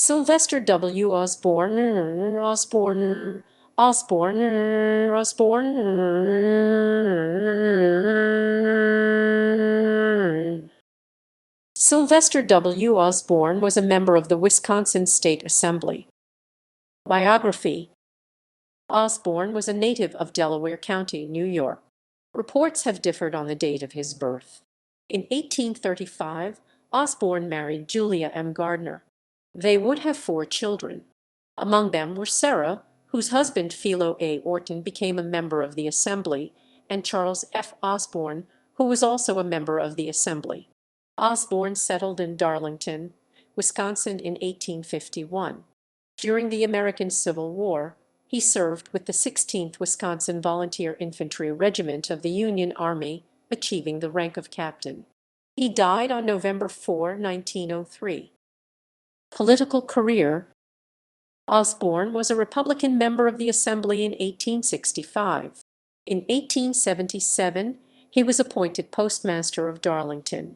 Sylvester W. Osborn, Osborn. Sylvester W. Osborn was a member of the Wisconsin State Assembly. Biography. Osborn was a native of Delaware County, New York. Reports have differed on the date of his birth. In 1835, Osborn married Julia M. Gardner. They would have 4 children. Among them were Sarah, whose husband Philo A. Orton became a member of the Assembly, and Charles F. Osborn, who was also a member of the Assembly. Osborn settled in Darlington, Wisconsin in 1851. During the American Civil War, he served with the 16th Wisconsin Volunteer Infantry Regiment of the Union Army, achieving the rank of captain. He died on November 4, 1903. Political career. Osborn was a Republican member of the Assembly in 1865. In 1877, he was appointed postmaster of Darlington.